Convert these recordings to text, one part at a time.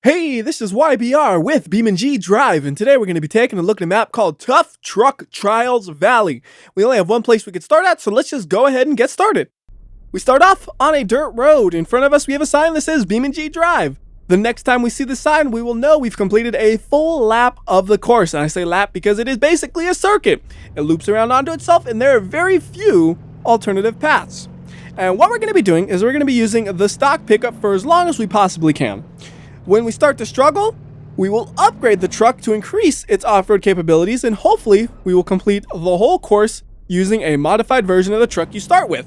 Hey, this is WhyBeAre with BeamNG.drive, and today we're going to be taking a look at a map called Tough Truck Trials Valley. We only have one place we could start at, so let's just go ahead and get started. We start off on a dirt road. In front of us we have a sign that says BeamNG.drive. The next time we see the sign, we will know we've completed a full lap of the course. And I say lap because it is basically a circuit. It loops around onto itself, and there are very few alternative paths. And what we're going to be doing is we're going to be using the stock pickup for as long as we possibly can. When we start to struggle, we will upgrade the truck to increase its off-road capabilities, and hopefully we will complete the whole course using a modified version of the truck you start with.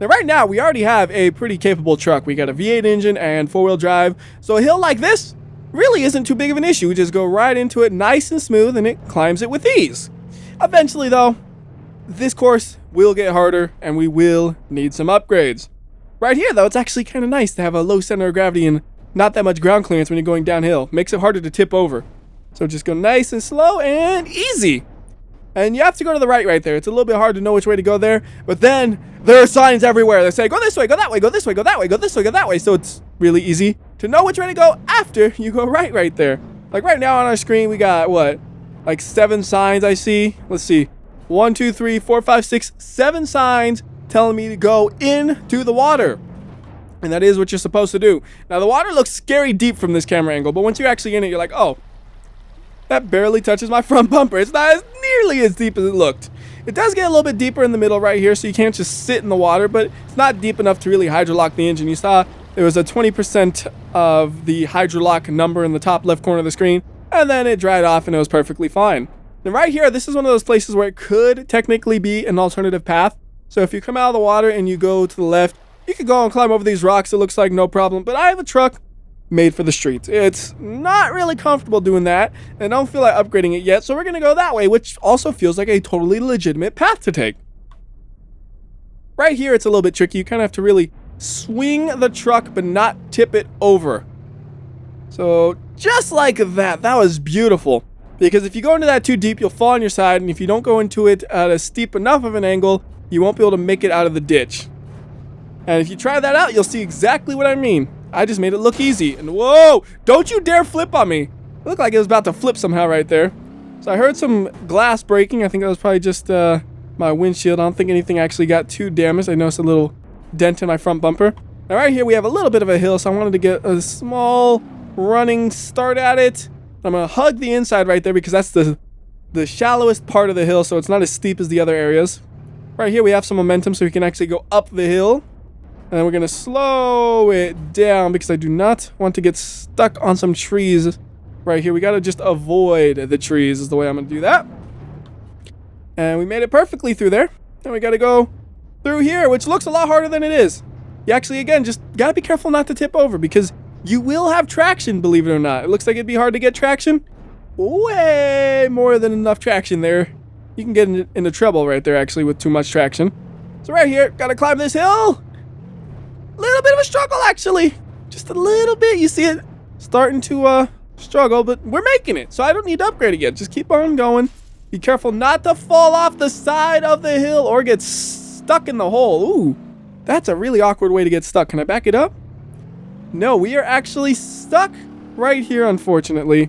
Now right now we already have a pretty capable truck. We got a V8 engine and 4-wheel drive, so a hill like this really isn't too big of an issue. We just go right into it nice and smooth and it climbs it with ease. Eventually though, this course will get harder and we will need some upgrades. Right here though, it's actually kind of nice to have a low center of gravity and not that much ground clearance when you're going downhill. Makes it harder to tip over. So just go nice and slow and easy. And you have to go to the right there. It's a little bit hard to know which way to go there. But then there are signs everywhere that say, go this way, go that way, go this way, go that way, go this way, go that way. So it's really easy to know which way to go after you go right there. Like right now on our screen, we got what? Like 7 signs I see. Let's see. 1, 2, 3, 4, 5, 6, 7 signs telling me to go into the water. And that is what you're supposed to do. Now, the water looks scary deep from this camera angle, but once you're actually in it, you're like, oh, that barely touches my front bumper. It's not as nearly as deep as it looked. It does get a little bit deeper in the middle right here, so you can't just sit in the water, but it's not deep enough to really hydrolock the engine. You saw there was a 20% of the hydrolock number in the top left corner of the screen, and then it dried off and it was perfectly fine. And right here, this is one of those places where it could technically be an alternative path. So if you come out of the water and you go to the left, you could go and climb over these rocks. It looks like no problem, but I have a truck made for the streets. It's not really comfortable doing that, and I don't feel like upgrading it yet, so we're gonna go that way, which also feels like a totally legitimate path to take. Right here, it's a little bit tricky. You kind of have to really swing the truck, but not tip it over. So just like that, that was beautiful. Because if you go into that too deep, you'll fall on your side, and if you don't go into it at a steep enough of an angle, you won't be able to make it out of the ditch. And if you try that out, you'll see exactly what I mean. I just made it look easy. And whoa, don't you dare flip on me. It looked like it was about to flip somehow right there. So I heard some glass breaking. I think that was probably just my windshield. I don't think anything actually got too damaged. I noticed a little dent in my front bumper. Now right here we have a little bit of a hill, so I wanted to get a small running start at it. I'm going to hug the inside right there because that's the shallowest part of the hill, so it's not as steep as the other areas. Right here we have some momentum, so we can actually go up the hill. And then we're going to slow it down because I do not want to get stuck on some trees right here. We got to just avoid the trees is the way I'm going to do that. And we made it perfectly through there. And we got to go through here, which looks a lot harder than it is. You actually, again, just got to be careful not to tip over because you will have traction, believe it or not. It looks like it'd be hard to get traction. Way more than enough traction there. You can get into trouble right there, actually, with too much traction. So right here, got to climb this hill. Little bit of a struggle, actually. Just a little bit. You see it starting to struggle, but we're making it. So I don't need to upgrade it yet. Just keep on going. Be careful not to fall off the side of the hill or get stuck in the hole. Ooh, that's a really awkward way to get stuck. Can I back it up? No, we are actually stuck right here, unfortunately.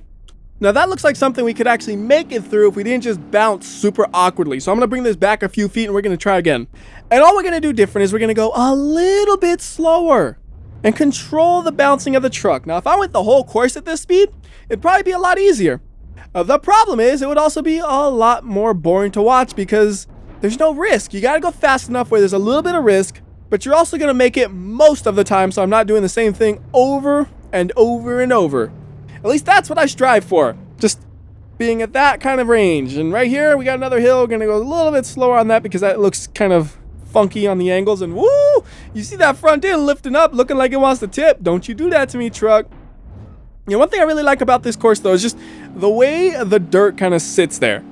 Now that looks like something we could actually make it through if we didn't just bounce super awkwardly. So I'm going to bring this back a few feet and we're going to try again. And all we're going to do different is we're going to go a little bit slower and control the bouncing of the truck. Now if I went the whole course at this speed, it'd probably be a lot easier. The problem is it would also be a lot more boring to watch because there's no risk. You got to go fast enough where there's a little bit of risk, but you're also going to make it most of the time, so I'm not doing the same thing over and over and over. At least that's what I strive for, just being at that kind of range. And right here, we got another hill. We're going to go a little bit slower on that because that looks kind of funky on the angles. And woo, you see that front end lifting up, looking like it wants to tip. Don't you do that to me, truck. You know, one thing I really like about this course, though, is just the way the dirt kind of sits there.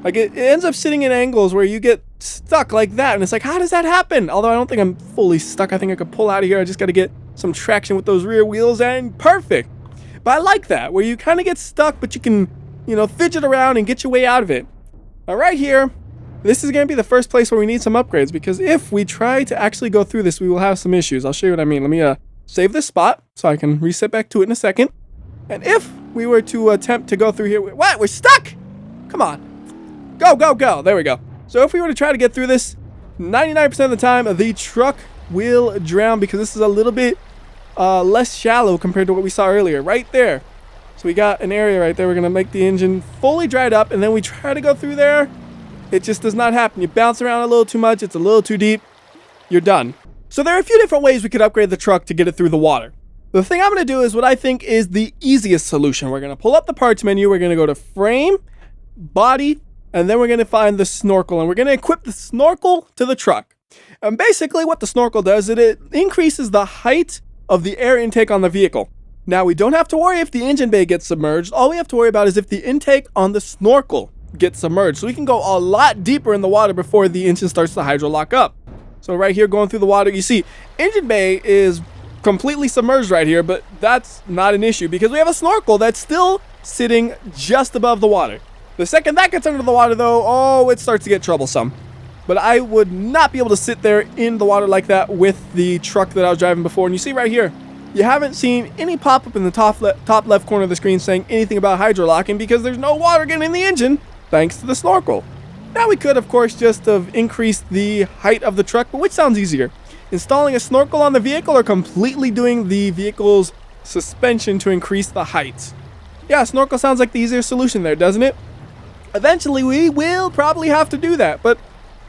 Like, it ends up sitting in angles where you get stuck like that. And it's like, how does that happen? Although I don't think I'm fully stuck. I think I could pull out of here. I just got to get some traction with those rear wheels and perfect. But I like that, where you kind of get stuck, but you can, you know, fidget around and get your way out of it. Now, right here, this is going to be the first place where we need some upgrades, because if we try to actually go through this, we will have some issues. I'll show you what I mean. Let me save this spot so I can reset back to it in a second. And if we were to attempt to go through here, what? We're stuck? Come on. Go, go, go. There we go. So if we were to try to get through this, 99% of the time, the truck will drown because this is a little bit less shallow compared to what we saw earlier. Right there. So we got an area right there. We're going to make the engine fully dried up, and then we try to go through there. It just does not happen. You bounce around a little too much. It's a little too deep. You're done. So there are a few different ways we could upgrade the truck to get it through the water. The thing I'm going to do is what I think is the easiest solution. We're going to pull up the parts menu. We're going to go to frame, body, and then we're going to find the snorkel, and we're going to equip the snorkel to the truck. And basically what the snorkel does is it increases the height of the air intake on the vehicle. Now, we don't have to worry if the engine bay gets submerged. All we have to worry about is if the intake on the snorkel gets submerged. So we can go a lot deeper in the water before the engine starts to hydro lock up. So right here going through the water, you see engine bay is completely submerged right here, but that's not an issue because we have a snorkel that's still sitting just above the water. The second that gets under the water though, oh, it starts to get troublesome. But I would not be able to sit there in the water like that with the truck that I was driving before. And you see right here, you haven't seen any pop-up in the top left corner of the screen saying anything about hydro locking because there's no water getting in the engine thanks to the snorkel. Now we could, of course, just have increased the height of the truck, but which sounds easier? Installing a snorkel on the vehicle or completely doing the vehicle's suspension to increase the height? Yeah, snorkel sounds like the easier solution there, doesn't it? Eventually, we will probably have to do that, but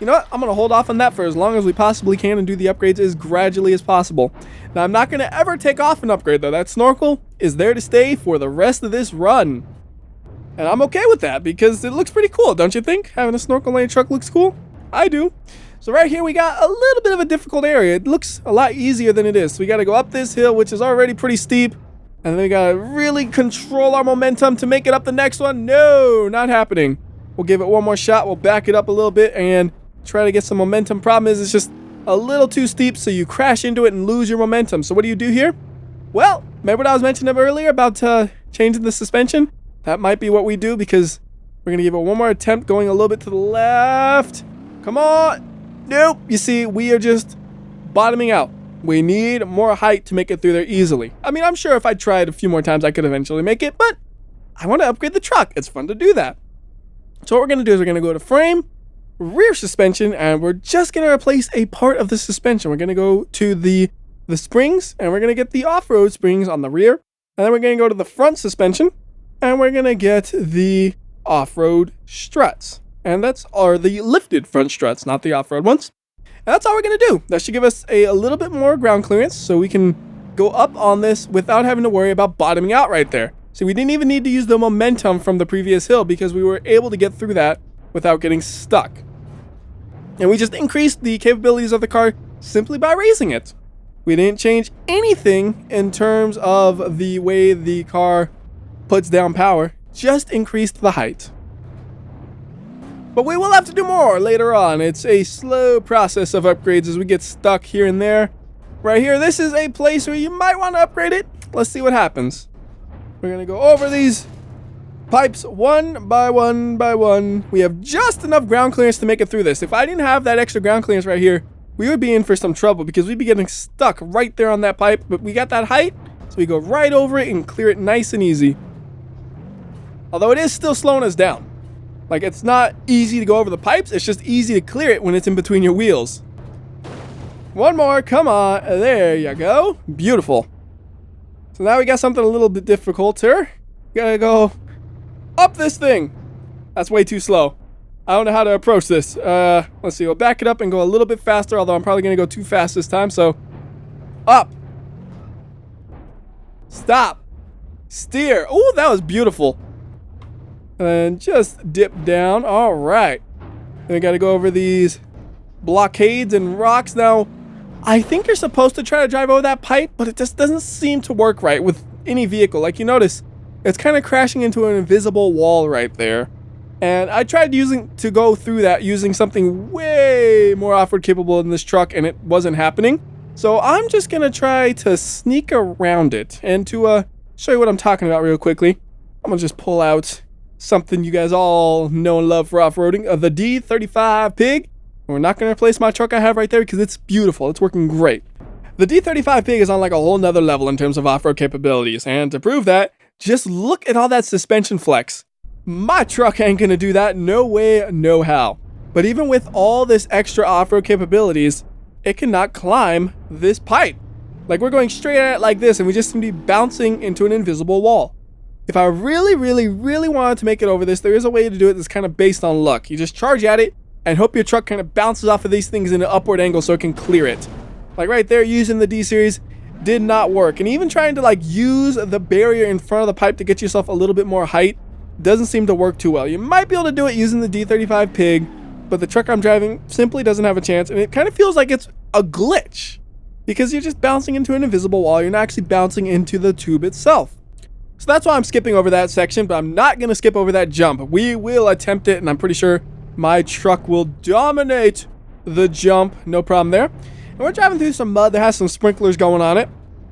you know what? I'm going to hold off on that for as long as we possibly can and do the upgrades as gradually as possible. Now, I'm not going to ever take off an upgrade, though. That snorkel is there to stay for the rest of this run. And I'm okay with that because it looks pretty cool, don't you think? Having a snorkel on your truck looks cool? I do. So right here, we got a little bit of a difficult area. It looks a lot easier than it is. So we got to go up this hill, which is already pretty steep. And then we got to really control our momentum to make it up the next one. No, not happening. We'll give it one more shot. We'll back it up a little bit and try to get some momentum. Problem is, it's just a little too steep, so you crash into it and lose your momentum. So what do you do here? Well, remember what I was mentioning earlier about changing the suspension? That might be what we do because we're going to give it one more attempt going a little bit to the left. Come on. Nope. You see, we are just bottoming out. We need more height to make it through there easily. I mean, I'm sure if I tried a few more times, I could eventually make it, but I want to upgrade the truck. It's fun to do that. So what we're going to do is we're going to go to frame, rear suspension, and we're just going to replace a part of the suspension. We're going to go to the springs, and we're going to get the off-road springs on the rear. And then we're going to go to the front suspension, and we're going to get the off-road struts. And are the lifted front struts, not the off-road ones. And that's all we're going to do. That should give us a little bit more ground clearance so we can go up on this without having to worry about bottoming out right there. See, we didn't even need to use the momentum from the previous hill because we were able to get through that without getting stuck. And we just increased the capabilities of the car simply by raising it. We didn't change anything in terms of the way the car puts down power, just increased the height. But we will have to do more later on. It's a slow process of upgrades as we get stuck here and there. Right here, this is a place where you might want to upgrade it. Let's see what happens. We're going to go over these pipes one by one by one. We have just enough ground clearance to make it through this. If I didn't have that extra ground clearance right here, we would be in for some trouble because we'd be getting stuck right there on that pipe. But we got that height, so we go right over it and clear it nice and easy. Although it is still slowing us down. Like, it's not easy to go over the pipes, it's just easy to clear it when it's in between your wheels. One more, come on, there you go. Beautiful. So now we got something a little bit difficulter. We gotta go up this thing. That's way too slow. I don't know how to approach this. Let's see, we'll back it up and go a little bit faster, although I'm probably gonna go too fast this time, so. Up. Stop. Steer. Oh, that was beautiful. And just dip down. All right. Then we got to go over these blockades and rocks. Now, I think you're supposed to try to drive over that pipe, but it just doesn't seem to work right with any vehicle. Like, you notice, it's kind of crashing into an invisible wall right there. And I tried to go through that using something way more off-road capable than this truck, and it wasn't happening. So I'm just going to try to sneak around it. And to show you what I'm talking about real quickly, I'm going to just pull out something you guys all know and love for off-roading, the D35 Pig. We're not going to replace my truck I have right there because it's beautiful. It's working great. The D35 Pig is on like a whole nother level in terms of off-road capabilities. And to prove that, Just look at all that suspension flex. My truck ain't gonna do that, no way, no how. But even with all this extra off-road capabilities, it cannot climb this pipe. Like, we're going straight at it like this, and we just seem to be bouncing into an invisible wall. If I really, really, really wanted to make it over this, there is a way to do it that's kind of based on luck. You just charge at it, and hope your truck kind of bounces off of these things in an upward angle so it can clear it. Like right there, using the D-Series did not work. And even trying to like use the barrier in front of the pipe to get yourself a little bit more height doesn't seem to work too well. You might be able to do it using the D35 Pig, but the truck I'm driving simply doesn't have a chance, and it kind of feels like it's a glitch because you're just bouncing into an invisible wall. You're not actually bouncing into the tube itself. So that's why I'm skipping over that section, but I'm not going to skip over that jump. We will attempt it, and I'm pretty sure my truck will dominate the jump. No problem there. And we're driving through some mud that has some sprinklers going on it.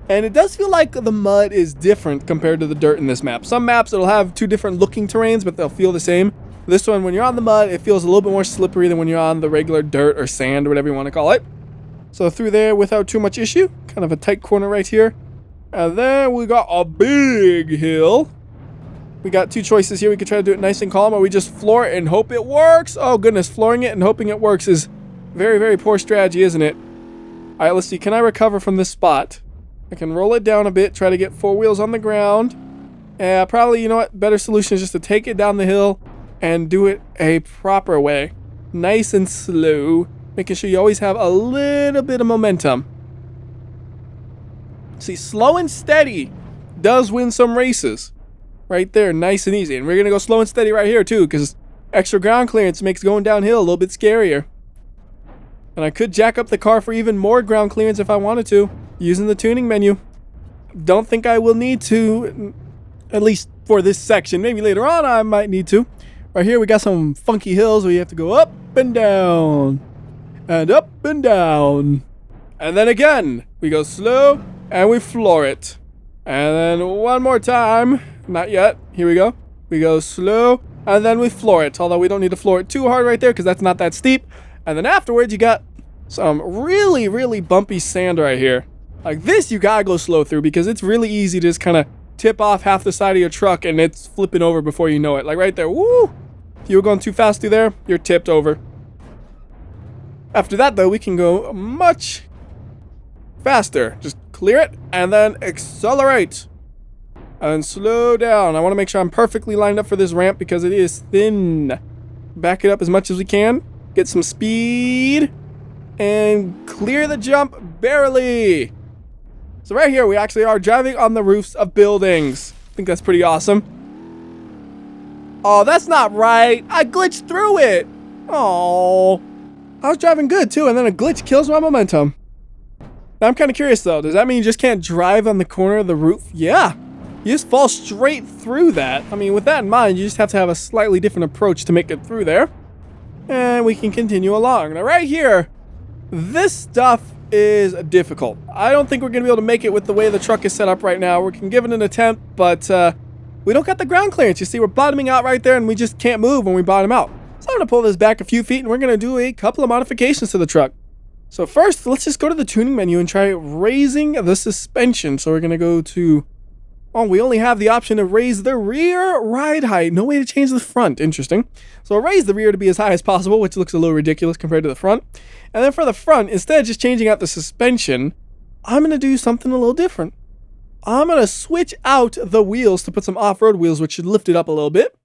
And it does feel like the mud is different compared to the dirt in this map. Some maps, it'll have two different looking terrains, but they'll feel the same. This one, when you're on the mud, it feels a little bit more slippery than when you're on the regular dirt or sand or whatever you want to call it. So through there without too much issue. Kind of a tight corner right here. And then we got a big hill. We got two choices here. We could try to do it nice and calm, or we just floor it and hope it works. Oh goodness, flooring it and hoping it works is very, very poor strategy, isn't it? All right, let's see. Can I recover from this spot? I can roll it down a bit, try to get four wheels on the ground. Probably, you know what? Better solution is just to take it down the hill and do it a proper way. Nice and slow, making sure you always have a little bit of momentum. See, slow and steady does win some races. Right there, nice and easy. And we're going to go slow and steady right here too, because extra ground clearance makes going downhill a little bit scarier. And I could jack up the car for even more ground clearance if I wanted to, using the tuning menu. Don't think I will need to, at least for this section. Maybe later on I might need to. Right here we got some funky hills where you have to go up and down. And up and down. And then again, we go slow and we floor it. And then one more time. Not yet. Here we go. We go slow and then we floor it. Although we don't need to floor it too hard right there because that's not that steep. And then afterwards you got some really, really bumpy sand right here. Like this you gotta go slow through because it's really easy to just kind of tip off half the side of your truck and it's flipping over before you know it. Like right there. Woo! If you were going too fast through there, you're tipped over. After that though, we can go much faster. Just clear it and then accelerate. And slow down. I want to make sure I'm perfectly lined up for this ramp because it is thin. Back it up as much as we can. Get some speed. And clear the jump barely. So right here, we actually are driving on the roofs of buildings. I think that's pretty awesome. Oh, that's not right. I glitched through it. Oh, I was driving good too, and then a glitch kills my momentum. Now I'm kind of curious though. Does that mean you just can't drive on the corner of the roof? Yeah. You just fall straight through that. I mean, with that in mind, you just have to have a slightly different approach to make it through there. And we can continue along. Now right here, this stuff is difficult. I don't think we're going to be able to make it with the way the truck is set up right now. We can give it an attempt, but we don't got the ground clearance. You see, we're bottoming out right there, and we just can't move when we bottom out. So I'm going to pull this back a few feet, and we're going to do a couple of modifications to the truck. So first, let's just go to the tuning menu and try raising the suspension. So we're going to go to... Oh, we only have the option to raise the rear ride height. No way to change the front. Interesting. So I'll raise the rear to be as high as possible, which looks a little ridiculous compared to the front. And then for the front, instead of just changing out the suspension, I'm going to do something a little different. I'm going to switch out the wheels to put some off-road wheels, which should lift it up a little bit.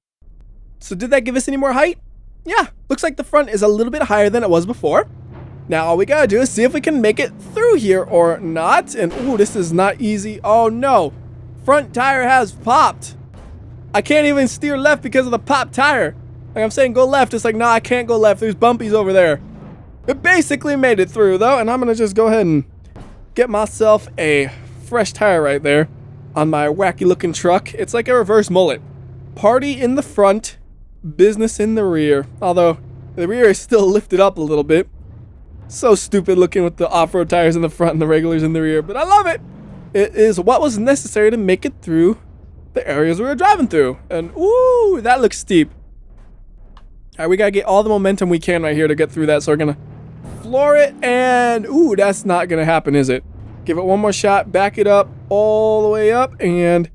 So did that give us any more height? Yeah, looks like the front is a little bit higher than it was before. Now all we got to do is see if we can make it through here or not. And ooh, this is not easy. Oh no. Front tire has popped. I can't even steer left because of the popped tire. Like I'm saying go left, it's like, no, I can't go left. There's bumpies over there. It basically made it through though, and I'm gonna just go ahead and get myself a fresh tire right there on my wacky looking truck. It's like a reverse mullet. Party in the front, business in the rear. Although the rear is still lifted up a little bit. So stupid looking with the off-road tires in the front and the regulars in the rear, but I love it. It is what was necessary to make it through the areas we were driving through. And ooh, that looks steep. All right, we gotta get all the momentum we can right here to get through that. So we're gonna floor it, and ooh, that's not gonna happen, is it? Give it one more shot, back it up all the way up, and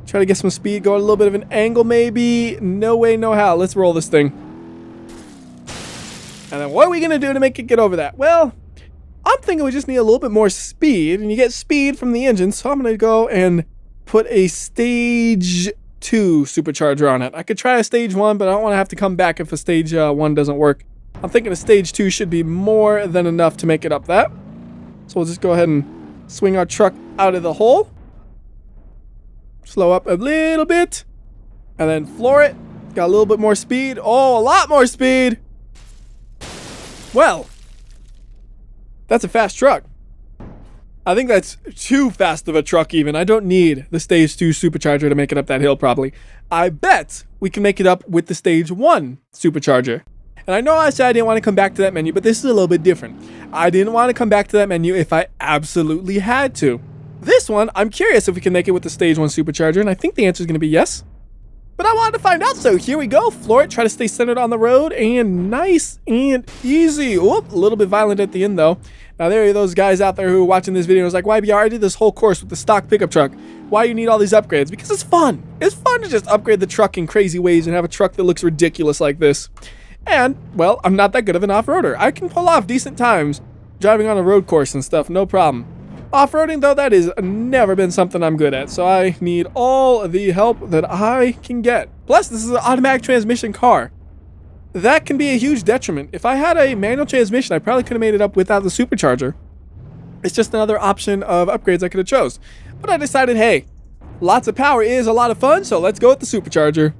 Try to get some speed, go a little bit of an angle maybe. No way, no how. Let's roll this thing. And then what are we going to do to make it get over that? Well, I'm thinking we just need a little bit more speed. And you get speed from the engine. So I'm going to go and put a stage 2 supercharger on it. I could try a stage 1, but I don't want to have to come back if a stage 1 doesn't work. I'm thinking a stage 2 should be more than enough to make it up that. So we'll just go ahead and swing our truck out of the hole. Slow up a little bit. And then floor it. Got a little bit more speed. Oh, a lot more speed. Well, that's a fast truck. I think that's too fast of a truck even. I don't need the stage 2 supercharger to make it up that hill probably. I bet we can make it up with the stage 1 supercharger. And I know I said I didn't want to come back to that menu, but this is a little bit different. I didn't want to come back to that menu if I absolutely had to. This one, I'm curious if we can make it with the stage 1 supercharger, and I think the answer is going to be yes. But I wanted to find out, so here we go. Floor it, try to stay centered on the road, and nice and easy. Oop, a little bit violent at the end, though. Now, there are those guys out there who are watching this video and was like, WhyBeAre, I did this whole course with the stock pickup truck. Why do you need all these upgrades? Because it's fun. It's fun to just upgrade the truck in crazy ways and have a truck that looks ridiculous like this. And, well, I'm not that good of an off-roader. I can pull off decent times driving on a road course and stuff, no problem. Off-roading, though, that has never been something I'm good at, so I need all the help that I can get. Plus, this is an automatic transmission car. That can be a huge detriment. If I had a manual transmission, I probably could have made it up without the supercharger. It's just another option of upgrades I could have chose. But I decided, hey, lots of power is a lot of fun, so let's go with the supercharger.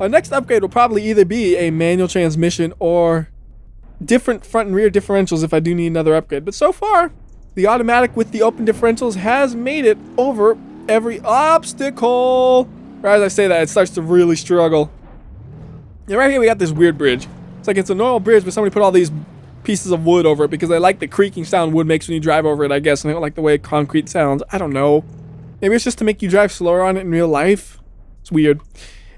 Our next upgrade will probably either be a manual transmission or different front and rear differentials if I do need another upgrade. But so far, the automatic with the open differentials has made it over every obstacle. Or as I say that, it starts to really struggle. And right here we got this weird bridge. It's like it's a normal bridge, but somebody put all these pieces of wood over it because they like the creaking sound wood makes when you drive over it, I guess. And they don't like the way concrete sounds. I don't know. Maybe it's just to make you drive slower on it in real life. It's weird.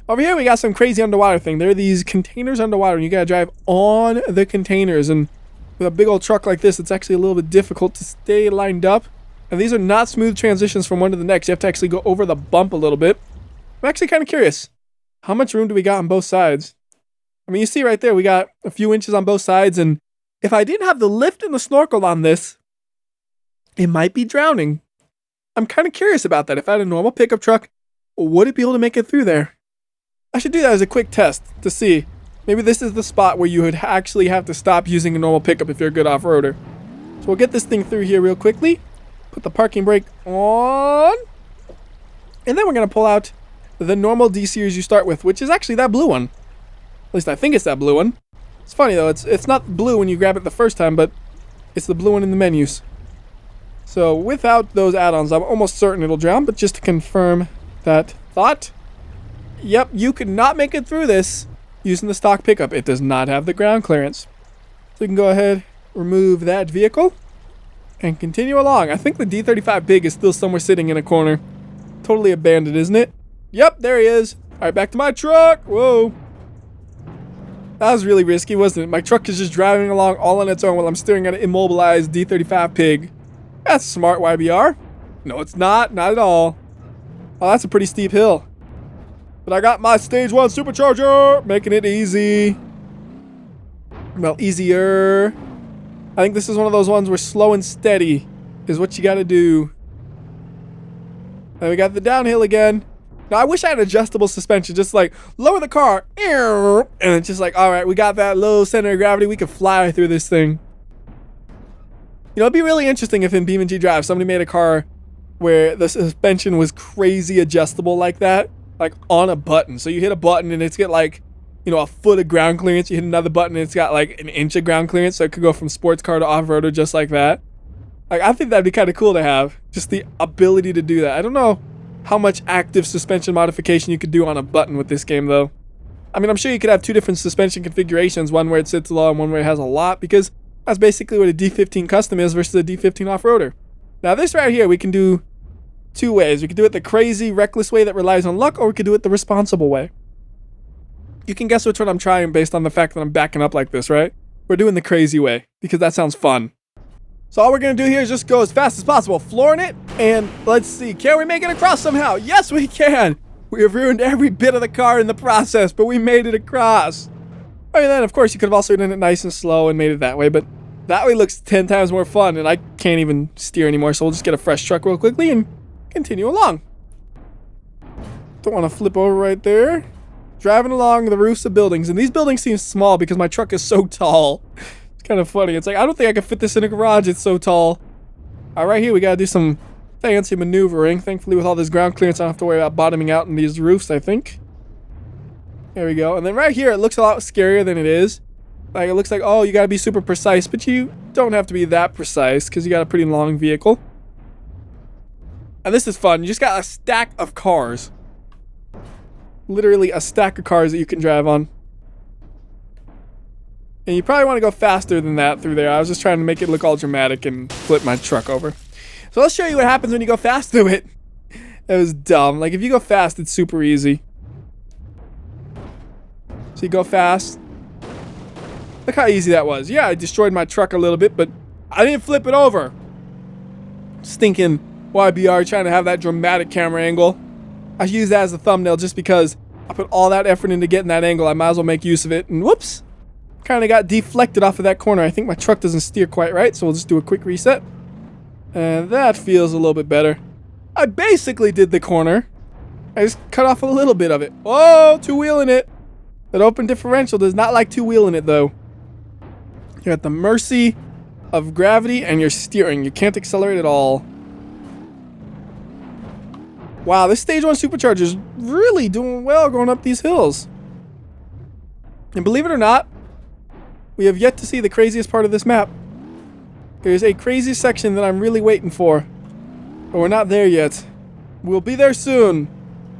Over here we got some crazy underwater thing. There are these containers underwater and you gotta drive on the containers. And with a big old truck like this, it's actually a little bit difficult to stay lined up. And these are not smooth transitions from one to the next. You have to actually go over the bump a little bit. I'm actually kind of curious. How much room do we got on both sides? I mean, you see right there, we got a few inches on both sides. And if I didn't have the lift and the snorkel on this, it might be drowning. I'm kind of curious about that. If I had a normal pickup truck, would it be able to make it through there? I should do that as a quick test to see. Maybe this is the spot where you would actually have to stop using a normal pickup if you're a good off-roader. So we'll get this thing through here real quickly. Put the parking brake on. And then we're going to pull out the normal D-series you start with, which is actually that blue one. At least I think it's that blue one. It's funny though, it's not blue when you grab it the first time, but it's the blue one in the menus. So without those add-ons, I'm almost certain it'll drown, but just to confirm that thought, yep, you could not make it through this using the stock pickup. It does not have the ground clearance. So we can go ahead, remove that vehicle, and continue along. I think the D35 Big is still somewhere sitting in a corner. Totally abandoned, isn't it? Yep, there he is. All right, back to my truck. Whoa. That was really risky, wasn't it? My truck is just driving along all on its own while I'm staring at an immobilized D35 Pig. That's smart, WhyBeAre. No, it's not. Not at all. Oh, that's a pretty steep hill. But I got my stage 1 supercharger, making it easy. Well, easier. I think this is one of those ones where slow and steady is what you got to do. And we got the downhill again. Now, I wish I had adjustable suspension, just like lower the car, and it's just like, all right, we got that low center of gravity. We can fly through this thing. You know, it'd be really interesting if in BeamNG.drive somebody made a car where the suspension was crazy adjustable like that, like on a button. So you hit a button and it's got like, you know, a foot of ground clearance. You hit another button and it's got like an inch of ground clearance. So it could go from sports car to off-roader just like that. Like, I think that'd be kind of cool to have, just the ability to do that. I don't know how much active suspension modification you could do on a button with this game though. I mean, I'm sure you could have two different suspension configurations, one where it sits low and one where it has a lot, because that's basically what a D15 custom is versus a D15 off-roader. Now this right here, we can do two ways. We could do it the crazy, reckless way that relies on luck, or we could do it the responsible way. You can guess which one I'm trying based on the fact that I'm backing up like this, right? We're doing the crazy way, because that sounds fun. So all we're going to do here is just go as fast as possible, flooring it, and let's see, can we make it across somehow? Yes, we can. We have ruined every bit of the car in the process, but we made it across. I mean, then, of course, you could have also done it nice and slow and made it that way, but that way looks 10 times more fun, and I can't even steer anymore, so we'll just get a fresh truck real quickly and continue along. Don't want to flip over right there. Driving along the roofs of buildings, and these buildings seem small because my truck is so tall. It's kind of funny. It's like, I don't think I could fit this in a garage. It's so tall. All right, here we got to do some fancy maneuvering. Thankfully, with all this ground clearance, I don't have to worry about bottoming out in these roofs, I think. There we go. And then right here, it looks a lot scarier than it is. Like, it looks like, oh, you got to be super precise, but you don't have to be that precise because you got a pretty long vehicle. And this is fun. You just got a stack of cars. Literally a stack of cars that you can drive on. And you probably want to go faster than that through there. I was just trying to make it look all dramatic and flip my truck over. So let's show you what happens when you go fast through it. That was dumb. Like, if you go fast, it's super easy. So you go fast. Look how easy that was. Yeah, I destroyed my truck a little bit, but I didn't flip it over. Stinking WhyBeAre trying to have that dramatic camera angle. I use that as a thumbnail just because I put all that effort into getting that angle. I might as well make use of it. And whoops, kind of got deflected off of that corner. I think my truck doesn't steer quite right, so we'll just do a quick reset. And that feels a little bit better. I basically did the corner. I just cut off a little bit of it. Whoa, two-wheeling it. That open differential does not like two-wheeling it, though. You're at the mercy of gravity and your steering. You can't accelerate at all. Wow, this Stage 1 Supercharger is really doing well going up these hills. And believe it or not, we have yet to see the craziest part of this map. There's a crazy section that I'm really waiting for. But we're not there yet. We'll be there soon.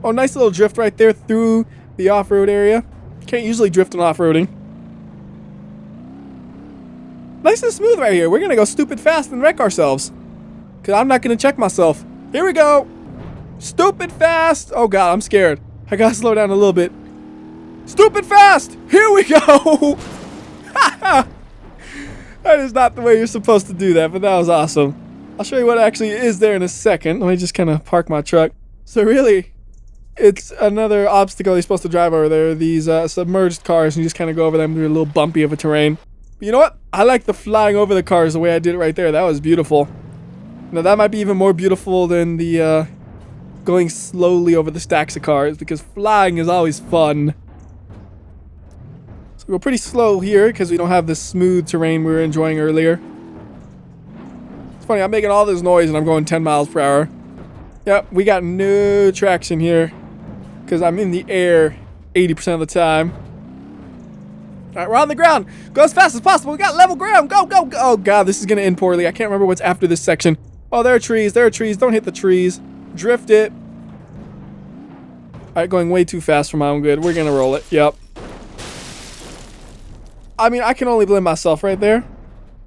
Oh, nice little drift right there through the off-road area. Can't usually drift on off-roading. Nice and smooth right here. We're going to go stupid fast and wreck ourselves. Because I'm not going to check myself. Here we go. Stupid fast! Oh god, I'm scared. I gotta slow down a little bit. Stupid fast! Here we go! That is not the way you're supposed to do that, but that was awesome. I'll show you what actually is there in a second. Let me just kind of park my truck. So really, it's another obstacle you're supposed to drive over there. These submerged cars, and you just kind of go over them through a little bumpy of a terrain. But you know what? I like the flying over the cars the way I did it right there. That was beautiful. Now that might be even more beautiful than the going slowly over the stacks of cars, because flying is always fun. So we're pretty slow here because we don't have the smooth terrain we were enjoying earlier. It's funny, I'm making all this noise and I'm going 10 miles per hour. Yep, we got no traction here because I'm in the air 80% of the time. Alright, we're on the ground. Go as fast as possible. We got level ground. Go, go, go. Oh god, this is going to end poorly. I can't remember what's after this section. Oh, there are trees. There are trees. Don't hit the trees. Drift it. Alright, going way too fast for my own good. We're gonna roll it. Yep. I mean, I can only blame myself right there.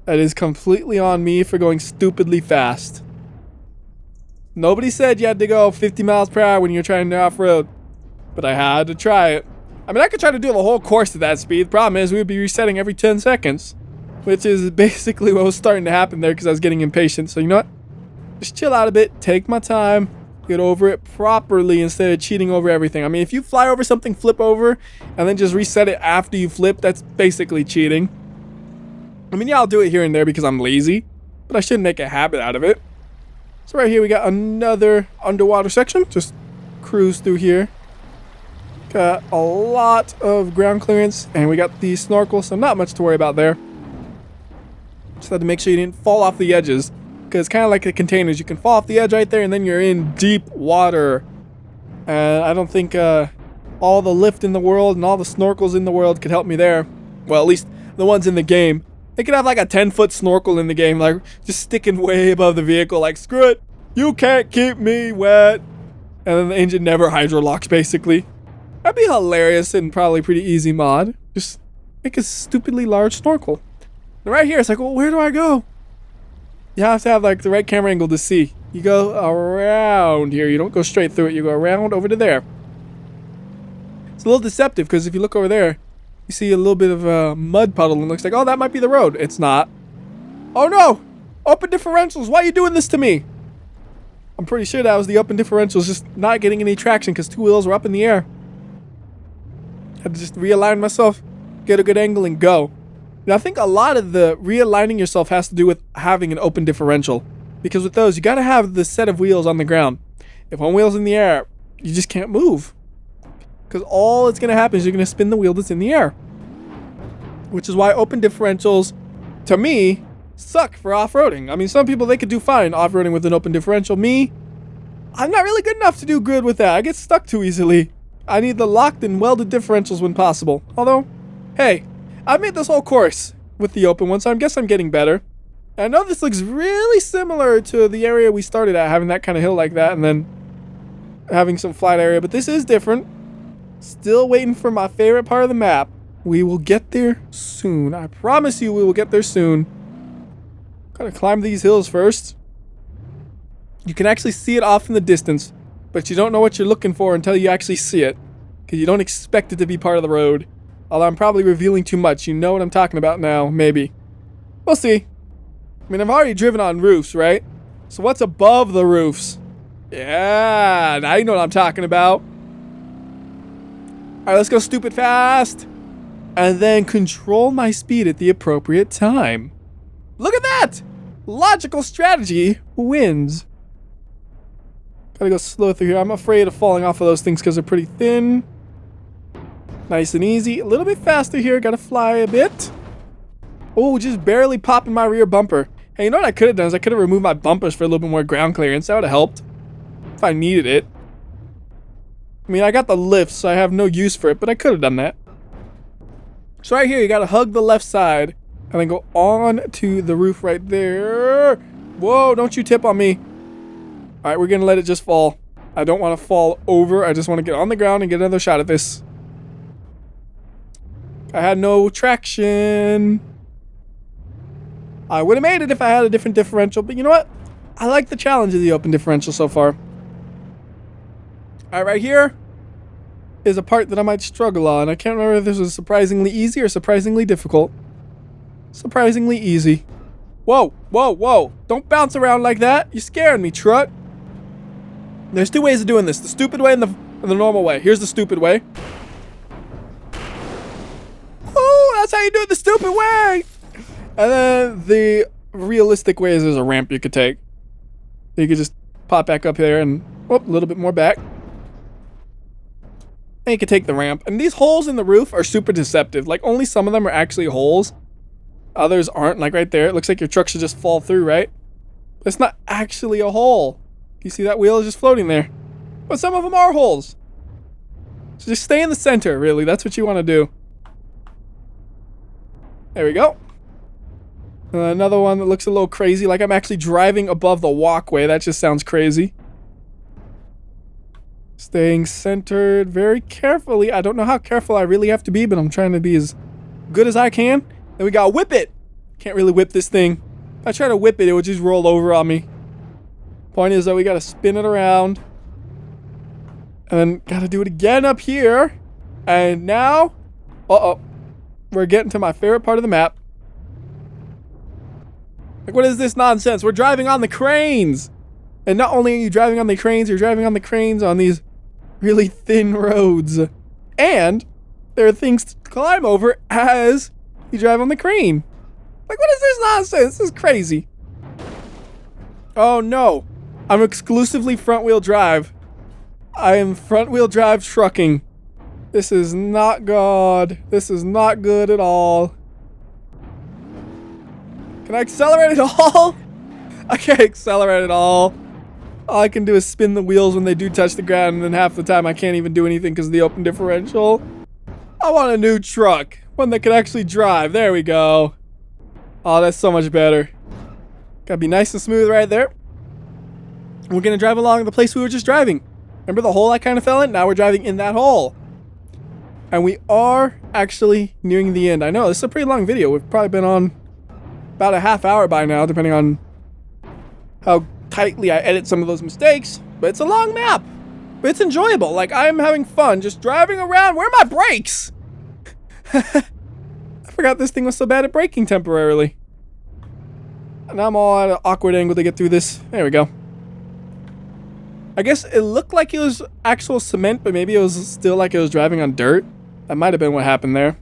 That is completely on me for going stupidly fast. Nobody said you had to go 50 miles per hour when you're trying to off-road. But I had to try it. I mean, I could try to do the whole course at that speed. Problem is, we would be resetting every 10 seconds. Which is basically what was starting to happen there because I was getting impatient. So you know what? Just chill out a bit. Take my time. Get over it properly instead of cheating over everything. I mean, if you fly over something, flip over, and then just reset it after you flip, that's basically cheating. I mean, yeah, I'll do it here and there because I'm lazy, but I shouldn't make a habit out of it. So right here, we got another underwater section. Just cruise through here. Got a lot of ground clearance, and we got the snorkel, so not much to worry about there. Just had to make sure you didn't fall off the edges. Because it's kind of like the containers. You can fall off the edge right there and then you're in deep water. And I don't think all the lift in the world and all the snorkels in the world could help me there. Well, at least the ones in the game. They could have like a 10-foot snorkel in the game. Like just sticking way above the vehicle. Like, screw it. You can't keep me wet. And then the engine never hydrolocks basically. That'd be hilarious and probably pretty easy mod. Just make a stupidly large snorkel. And right here it's like, well, where do I go? You have to have like the right camera angle to see. You go around here. You don't go straight through it. You go around over to there. It's a little deceptive because if you look over there, you see a little bit of a mud puddle and it looks like, oh, that might be the road. It's not. Oh no! Open differentials, why are you doing this to me? I'm pretty sure that was the open differentials just not getting any traction because two wheels were up in the air. Had to just realign myself, get a good angle, and go. And I think a lot of the realigning yourself has to do with having an open differential. Because with those, you got to have the set of wheels on the ground. If one wheel's in the air, you just can't move. Because all that's going to happen is you're going to spin the wheel that's in the air. Which is why open differentials, to me, suck for off-roading. I mean, some people, they could do fine off-roading with an open differential. Me, I'm not really good enough to do good with that. I get stuck too easily. I need the locked and welded differentials when possible. Although, hey, I've made this whole course with the open one, so I guess I'm getting better. I know this looks really similar to the area we started at, having that kind of hill like that, and then having some flat area, but this is different. Still waiting for my favorite part of the map. We will get there soon. I promise you we will get there soon. Gotta climb these hills first. You can actually see it off in the distance, but you don't know what you're looking for until you actually see it, because you don't expect it to be part of the road. Although I'm probably revealing too much. You know what I'm talking about now, maybe. We'll see. I mean, I've already driven on roofs, right? So what's above the roofs? Yeah, now you know what I'm talking about. Alright, let's go stupid fast. And then control my speed at the appropriate time. Look at that! Logical strategy wins. Gotta go slow through here. I'm afraid of falling off of those things because they're pretty thin. Nice and easy. A little bit faster here. Gotta fly a bit. Oh, just barely popping my rear bumper. Hey, you know what I could have done is I could have removed my bumpers for a little bit more ground clearance. That would have helped if I needed it. I mean, I got the lift, so I have no use for it, but I could have done that. So right here, you gotta hug the left side and then go on to the roof right there. Whoa, don't you tip on me. All right, we're gonna let it just fall. I don't want to fall over. I just want to get on the ground and get another shot at this. I had no traction. I would have made it if I had a different differential, but you know what? I like the challenge of the open differential so far. Alright, right here is a part that I might struggle on. I can't remember if this was surprisingly easy or surprisingly difficult. Surprisingly easy. Whoa, whoa, whoa. Don't bounce around like that. You're scaring me, truck. There's two ways of doing this. The stupid way and the normal way. Here's the stupid way. Oh, that's how you do it the stupid way. And then the realistic way is there's a ramp you could take. You could just pop back up here and, whoop, a little bit more back. And you could take the ramp. And these holes in the roof are super deceptive. Like, only some of them are actually holes. Others aren't. Like right there, it looks like your truck should just fall through, right? But it's not actually a hole. You see that wheel is just floating there. But some of them are holes. So just stay in the center, really. That's what you want to do. There we go. Another one that looks a little crazy, like I'm actually driving above the walkway. That just sounds crazy. Staying centered very carefully. I don't know how careful I really have to be, but I'm trying to be as good as I can. Then we gotta whip it. Can't really whip this thing. If I try to whip it, it would just roll over on me. Point is that we gotta spin it around. And then gotta do it again up here. And now, uh-oh. We're getting to my favorite part of the map. Like, what is this nonsense? We're driving on the cranes. And not only are you driving on the cranes, you're driving on the cranes on these really thin roads. And there are things to climb over as you drive on the crane. Like, what is this nonsense? This is crazy. Oh no. I'm exclusively front wheel drive. I am front wheel drive trucking. This is not good. This is not good at all. Can I accelerate at all? I can't accelerate at all. All I can do is spin the wheels when they do touch the ground, and then half the time I can't even do anything because of the open differential. I want a new truck. One that can actually drive. There we go. Oh, that's so much better. Gotta be nice and smooth right there. We're gonna drive along the place we were just driving. Remember the hole I kind of fell in? Now we're driving in that hole. And we are actually nearing the end. I know, this is a pretty long video. We've probably been on about a half hour by now, depending on how tightly I edit some of those mistakes. But it's a long map. But it's enjoyable. Like, I'm having fun just driving around. Where are my brakes? I forgot this thing was so bad at braking temporarily. And I'm all at an awkward angle to get through this. There we go. I guess it looked like it was actual cement, but maybe it was still like it was driving on dirt. That might have been what happened there.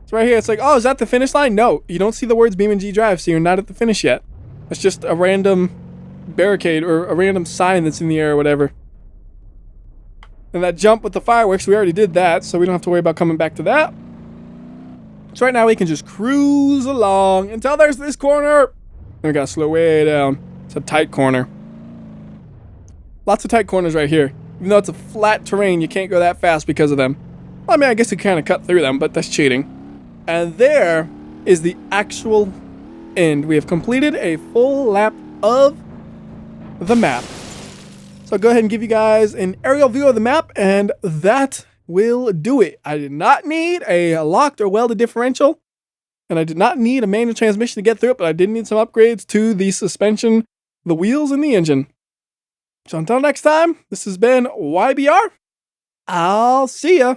So right here, it's like, oh, is that the finish line? No, you don't see the words BeamNG.drive, so you're not at the finish yet. It's just a random barricade or a random sign that's in the air or whatever. And that jump with the fireworks, we already did that, so we don't have to worry about coming back to that. So right now we can just cruise along until there's this corner. And we gotta slow way down. It's a tight corner. Lots of tight corners right here. Even though it's a flat terrain, you can't go that fast because of them. Well, I mean, I guess you kind of cut through them, but that's cheating. And there is the actual end. We have completed a full lap of the map. So I'll go ahead and give you guys an aerial view of the map, and that will do it. I did not need a locked or welded differential, and I did not need a manual transmission to get through it, but I did need some upgrades to the suspension, the wheels, and the engine. So until next time, this has been WhyBeAre. I'll see ya.